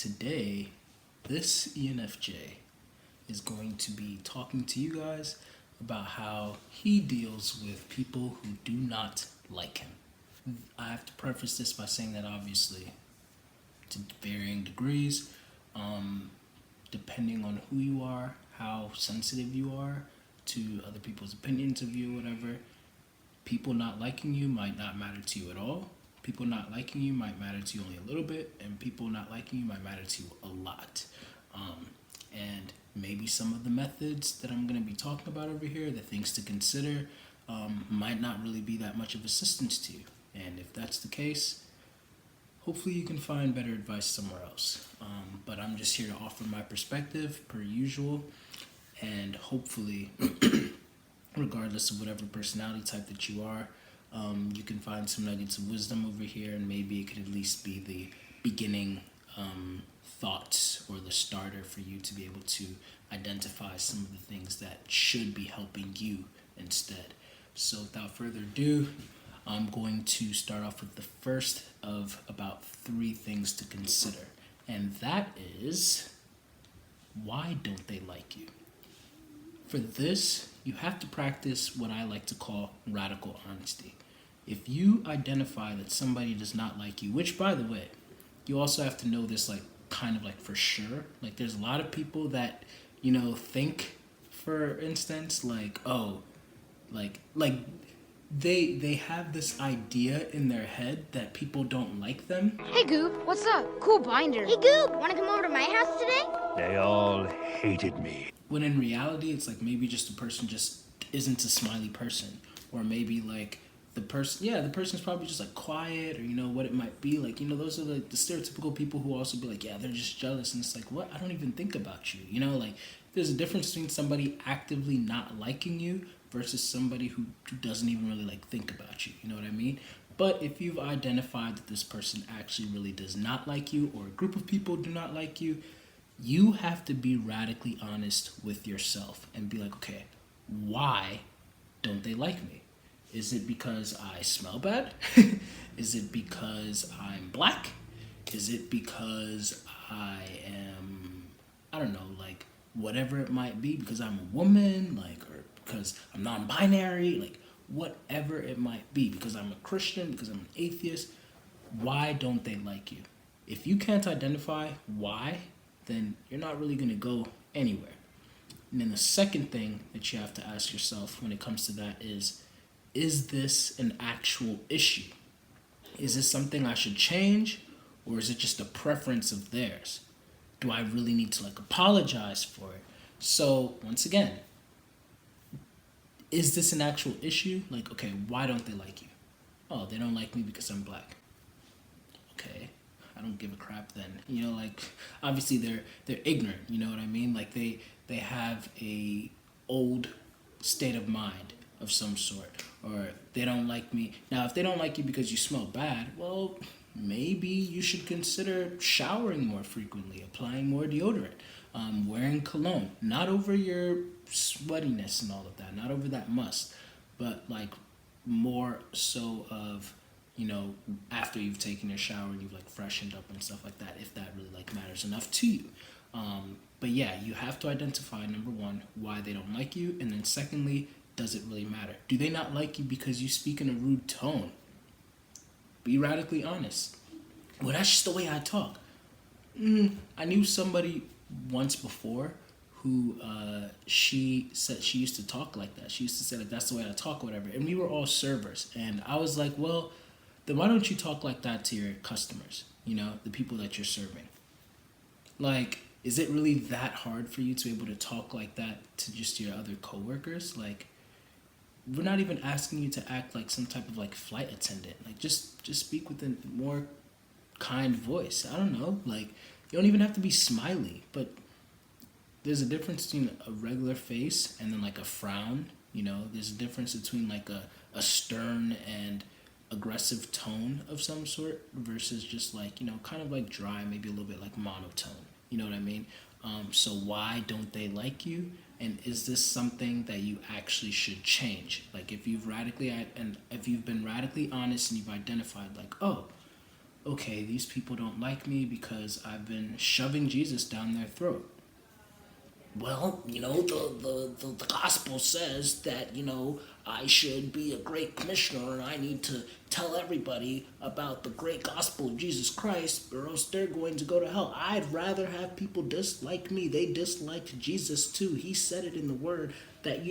today, this ENFJ is going to be talking to you guys about how he deals with people who do not like him. I have to preface this by saying that obviously, to varying degrees, depending on who you are, how sensitive you are to other people's opinions of you, whatever, people not liking you might not matter to you at all. People not liking you might matter to you only a little bit, and people not liking you might matter to you a lot. And maybe some of the methods that I'm going to be talking about over here, the things to consider, might not really be that much of assistance to you. And if that's the case, hopefully you can find better advice somewhere else. But I'm just here to offer my perspective, per usual, and hopefully, regardless of whatever personality type that you are, you can find some nuggets of wisdom over here, and maybe it could at least be the beginning thoughts or the starter for you to be able to identify some of the things that should be helping you instead. So without further ado, I'm going to start off with the first of about 3 things to consider, and that is, why don't they like you? For this, you have to practice what I like to call radical honesty. If you identify that somebody does not like you, which by the way, you also have to know this kind of for sure. There's a lot of people that, think, for instance, they have this idea in their head that people don't like them. Hey Goop, what's up? Cool binder. Hey Goop, wanna come over to my house today? They all hated me. When in reality, it's maybe just the person just isn't a smiley person. Or maybe the person's probably just quiet, or what it might be. Those are the stereotypical people who also be they're just jealous. And it's what? I don't even think about you. There's a difference between somebody actively not liking you versus somebody who doesn't even really think about you. You know what I mean? But if you've identified that this person actually really does not like you, or a group of people do not like you, you have to be radically honest with yourself and be okay, why don't they like me? Is it because I smell bad? Is it because I'm black? Is it because I am, I don't know, whatever it might be, because I'm a woman, or because I'm non-binary, whatever it might be, because I'm a Christian, because I'm an atheist, why don't they like you? If you can't identify why, then you're not really going to go anywhere. And then the second thing that you have to ask yourself when it comes to that is this an actual issue? Is this something I should change, or is it just a preference of theirs? Do I really need to apologize for it? So once again, is this an actual issue? Okay, why don't they like you? Oh, they don't like me because I'm black. Okay, I don't give a crap then. Obviously they're ignorant, you know what I mean? They have a old state of mind of some sort, or they don't like me. Now, if they don't like you because you smell bad, well, maybe you should consider showering more frequently, applying more deodorant, wearing cologne, not over your sweatiness and all of that, not over that must, but more so of, after you've taken your shower and you've freshened up and stuff like that, if that really matters enough to you. But yeah, you have to identify, number one, why they don't like you, and then secondly, does it really matter? Do they not like you because you speak in a rude tone? Be radically honest. Well, that's just the way I talk. I knew somebody once before who she said she used to talk like that. She used to say that's the way I talk or whatever. And we were all servers. And I was well, then why don't you talk like that to your customers? The people that you're serving. Is it really that hard for you to be able to talk like that to just your other coworkers? We're not even asking you to act like some type of flight attendant. Just speak with a more kind voice. I don't know. You don't even have to be smiley, but there's a difference between a regular face and then a frown. There's a difference between a stern and aggressive tone of some sort versus just kind of dry, maybe a little bit monotone. You know what I mean? So why don't they like you? And is this something that you actually should change? If you've been radically honest and you've identified okay, these people don't like me because I've been shoving Jesus down their throat. Well, the gospel says that, I should be a great commissioner and I need to tell everybody about the great gospel of Jesus Christ or else they're going to go to hell. I'd rather have people dislike me. They disliked Jesus too. He said it in the word that,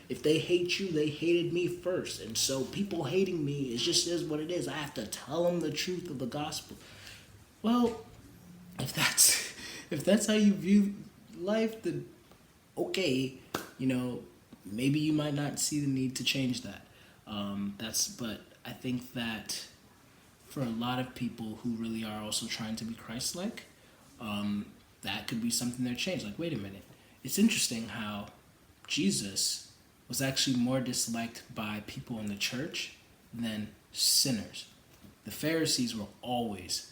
if they hate you, they hated me first. And so people hating me, is what it is. I have to tell them the truth of the gospel. Well, if that's how you view life, then okay, maybe you might not see the need to change that. But I think that for a lot of people who really are also trying to be Christ-like, that could be something they're changed. Like, wait a minute, it's interesting how Jesus was actually more disliked by people in the church than sinners. The Pharisees were always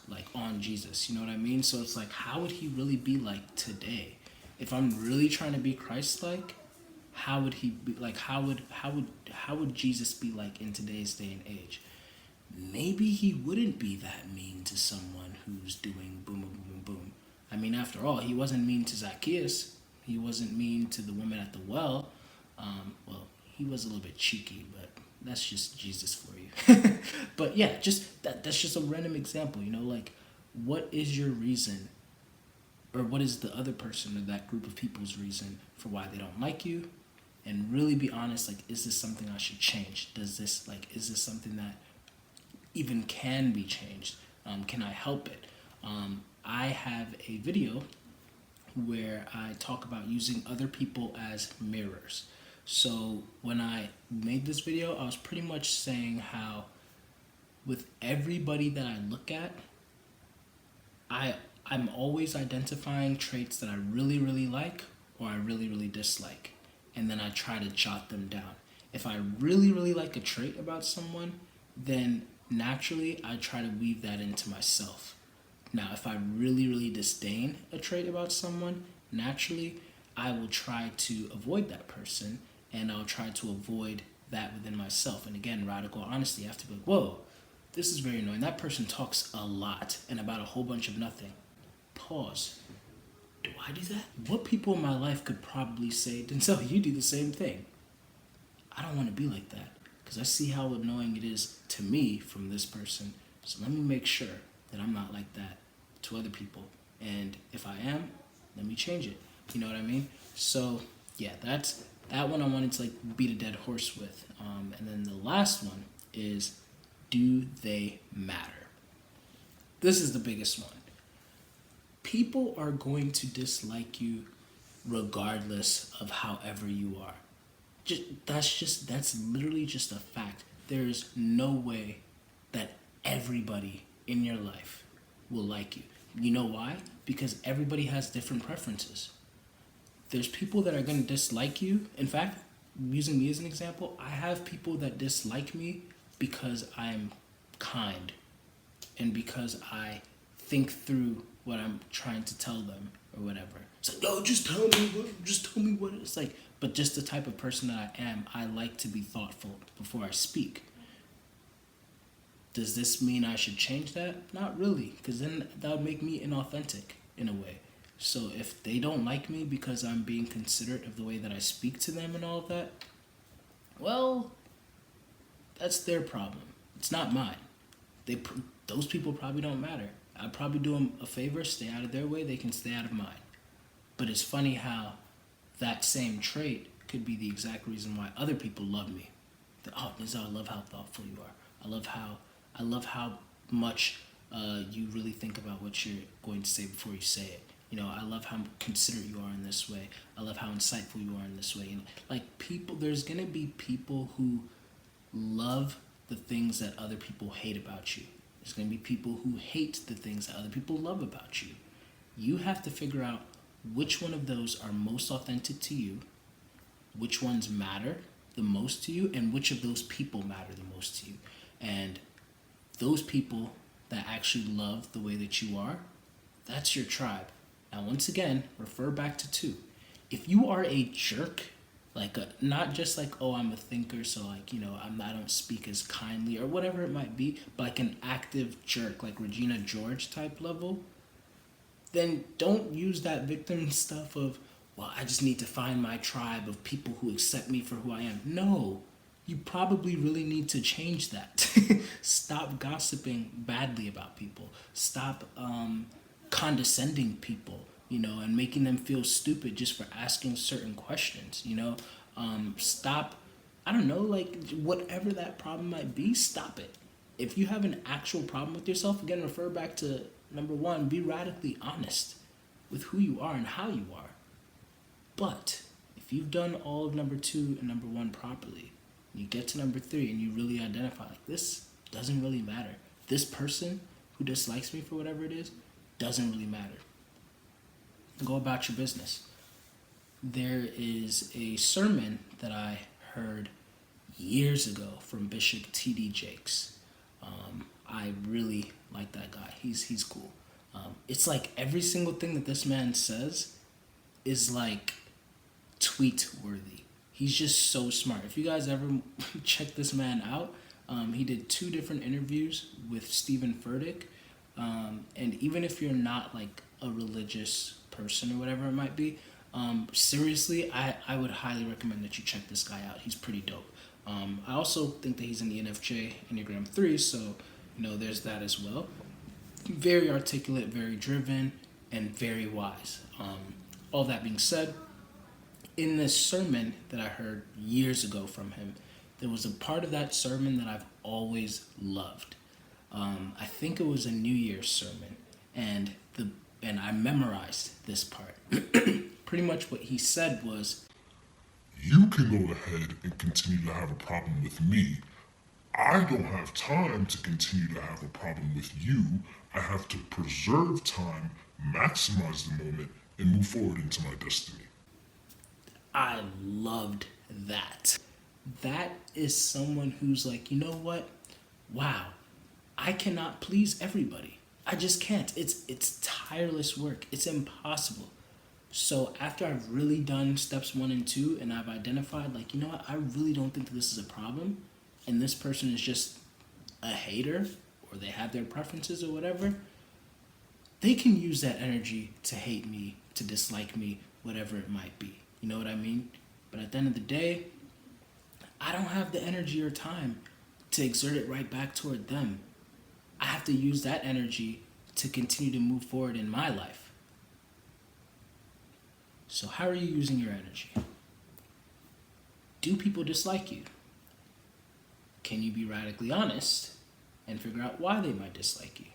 like on Jesus, you know what I mean? So it's like, how would he really be like today? If I'm really trying to be Christ-like, how would he be like? How would Jesus be like in today's day and age? Maybe he wouldn't be that mean to someone who's doing boom, boom, boom, boom. I mean, after all, he wasn't mean to Zacchaeus. He wasn't mean to the woman at the well. Well, he was a little bit cheeky, but that's just Jesus for you. But yeah, that's just a random example. Like, what is your reason? Or what is the other person or that group of people's reason for why they don't like you? And really be honest, like, is this something I should change? Is this something that even can be changed? Can I help it? I have a video where I talk about using other people as mirrors. So when I made this video, I was pretty much saying how with everybody that I look at, I'm always identifying traits that I really, really like or I really, really dislike. And then I try to jot them down. If I really, really like a trait about someone, then naturally I try to weave that into myself. Now, if I really, really disdain a trait about someone, naturally I will try to avoid that person and I'll try to avoid that within myself. And again, radical honesty, I have to be like, whoa, this is very annoying. That person talks a lot and about a whole bunch of nothing. Pause. Do I do that? What people in my life could probably say, Denzel, you do the same thing. I don't want to be like that because I see how annoying it is to me from this person. So let me make sure that I'm not like that to other people. And if I am, let me change it. You know what I mean? So yeah, that's that one I wanted to like beat a dead horse with. And then the last one is, do they matter? This is the biggest one. People are going to dislike you regardless of however you are. That's literally just a fact. There's no way that everybody in your life will like you. You know why? Because everybody has different preferences. There's people that are going to dislike you. In fact, using me as an example, I have people that dislike me because I'm kind and because I think through what I'm trying to tell them or whatever. It's like, no, just tell me what it's like. But just the type of person that I am, I like to be thoughtful before I speak. Does this mean I should change that? Not really, because then that would make me inauthentic in a way. So if they don't like me because I'm being considerate of the way that I speak to them and all of that, well, that's their problem. It's not mine. Those people probably don't matter. I'd probably do them a favor, stay out of their way, they can stay out of mine. But it's funny how that same trait could be the exact reason why other people love me. Oh, Denzel, I love how thoughtful you are. I love how much you really think about what you're going to say before you say it. I love how considerate you are in this way. I love how insightful you are in this way. There's gonna be people who love the things that other people hate about you. There's gonna be people who hate the things that other people love about you. You have to figure out which one of those are most authentic to you, which ones matter the most to you, and which of those people matter the most to you. And those people that actually love the way that you are, that's your tribe. Now, once again, refer back to 2. If you are a jerk Like, not just like, oh, I'm a thinker, so like, I don't speak as kindly or whatever it might be, but like an active jerk, like Regina George type level, then don't use that victim stuff of, well, I just need to find my tribe of people who accept me for who I am. No, you probably really need to change that. Stop gossiping badly about people. Stop condescending people, and making them feel stupid just for asking certain questions, Stop, I don't know, like whatever that problem might be, stop it. If you have an actual problem with yourself, again, refer back to number one, be radically honest with who you are and how you are. But if you've done all of number two and number one properly, you get to number three and you really identify, like, this doesn't really matter. This person who dislikes me for whatever it is doesn't really matter. Go about your business. There is a sermon that I heard years ago from Bishop T.D. Jakes. I really like that guy. He's cool. It's like every single thing that this man says is like tweet worthy. He's just so smart. If you guys ever check this man out, he did 2 different interviews with Stephen Furtick. And even if you're not like a religious person or whatever it might be, seriously, I would highly recommend that you check this guy out. He's pretty dope. I also think that he's in the ENFJ Enneagram 3, so there's that as well. Very articulate, very driven, and very wise. All that being said, in this sermon that I heard years ago from him, there was a part of that sermon that I've always loved. I think it was a New Year's sermon, and I memorized this part. Pretty much what he said was, "You can go ahead and continue to have a problem with me. I don't have time to continue to have a problem with you. I have to preserve time, maximize the moment, and move forward into my destiny." I loved that. That is someone who's like, you know what? Wow, I cannot please everybody. I just can't. It's tireless work. It's impossible. So after I've really done steps 1 and 2 and I've identified, like, you know what, I really don't think that this is a problem, and this person is just a hater or they have their preferences or whatever, they can use that energy to hate me, to dislike me, whatever it might be. You know what I mean? But at the end of the day, I don't have the energy or time to exert it right back toward them. I have to use that energy to continue to move forward in my life. So how are you using your energy? Do people dislike you? Can you be radically honest and figure out why they might dislike you?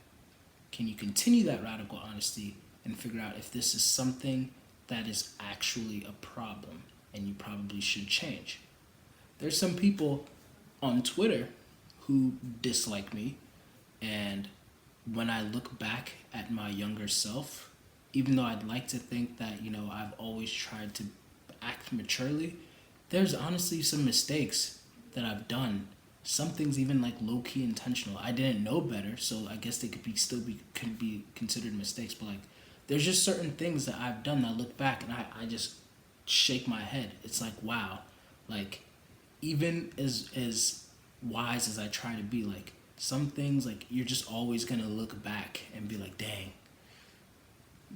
Can you continue that radical honesty and figure out if this is something that is actually a problem and you probably should change? There's some people on Twitter who dislike me, and when I look back at my younger self, even though I'd like to think that, I've always tried to act maturely, there's honestly some mistakes that I've done. Some things even like low-key intentional. I didn't know better, so I guess they could be considered mistakes, but like there's just certain things that I've done that I look back and I just shake my head. It's like, wow, like even as wise as I try to be, like some things, like you're just always gonna look back and be like, dang,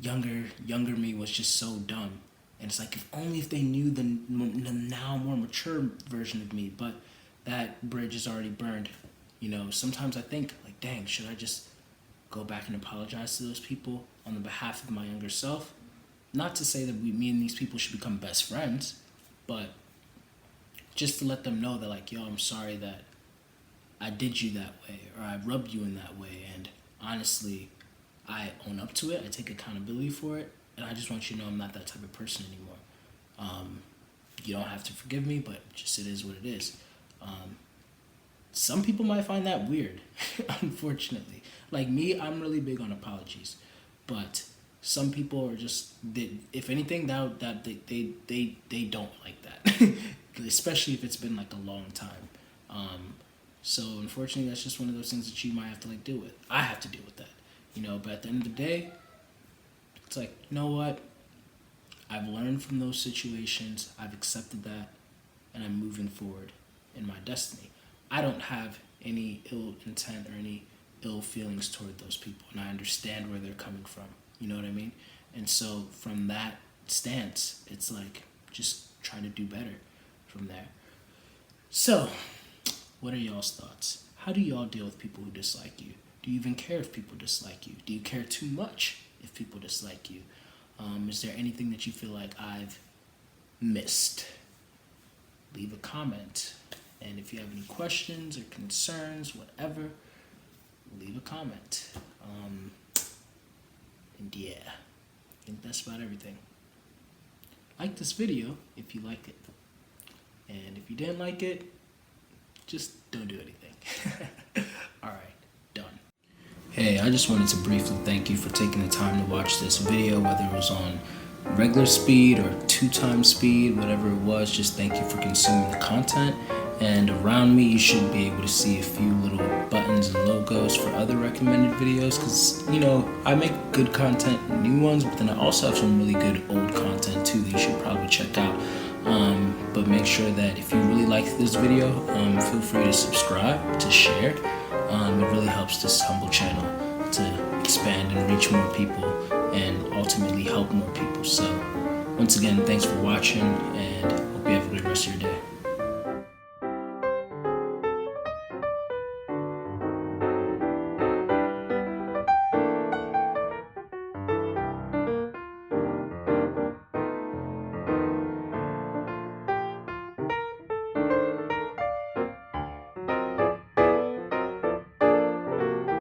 younger me was just so dumb. And it's like, if they knew the now more mature version of me, but that bridge is already burned. Sometimes I think like, dang, should I just go back and apologize to those people on the behalf of my younger self? Not to say that me and these people should become best friends, but just to let them know that like, yo, I'm sorry that I did you that way, or I rubbed you in that way, and honestly, I own up to it, I take accountability for it, and I just want you to know I'm not that type of person anymore. You don't have to forgive me, but just it is what it is. Some people might find that weird, unfortunately. Like me, I'm really big on apologies, but some people are just, if anything, that they don't like that, especially if it's been like a long time. So unfortunately, that's just one of those things that you might have to like deal with. I have to deal with that, But at the end of the day, it's like, you know what? I've learned from those situations, I've accepted that, and I'm moving forward in my destiny. I don't have any ill intent or any ill feelings toward those people, and I understand where they're coming from. You know what I mean? And so from that stance, it's like just try to do better from there. So, what are y'all's thoughts? How do y'all deal with people who dislike you? Do you even care if people dislike you? Do you care too much if people dislike you? Is there anything that you feel like I've missed? Leave a comment. And if you have any questions or concerns, whatever, leave a comment. And yeah, I think that's about everything. Like this video if you like it. And if you didn't like it, just don't do anything. Alright, done. Hey, I just wanted to briefly thank you for taking the time to watch this video, whether it was on regular speed or 2x speed, whatever it was. Just thank you for consuming the content. And around me, you should be able to see a few little buttons and logos for other recommended videos, because, you know, I make good content, new ones, but then I also have some really good old content too that you should probably check out. But make sure that if you really like this video, feel free to subscribe, to share. It really helps this humble channel to expand and reach more people and ultimately help more people. So once again, thanks for watching, and hope you have a great rest of your day.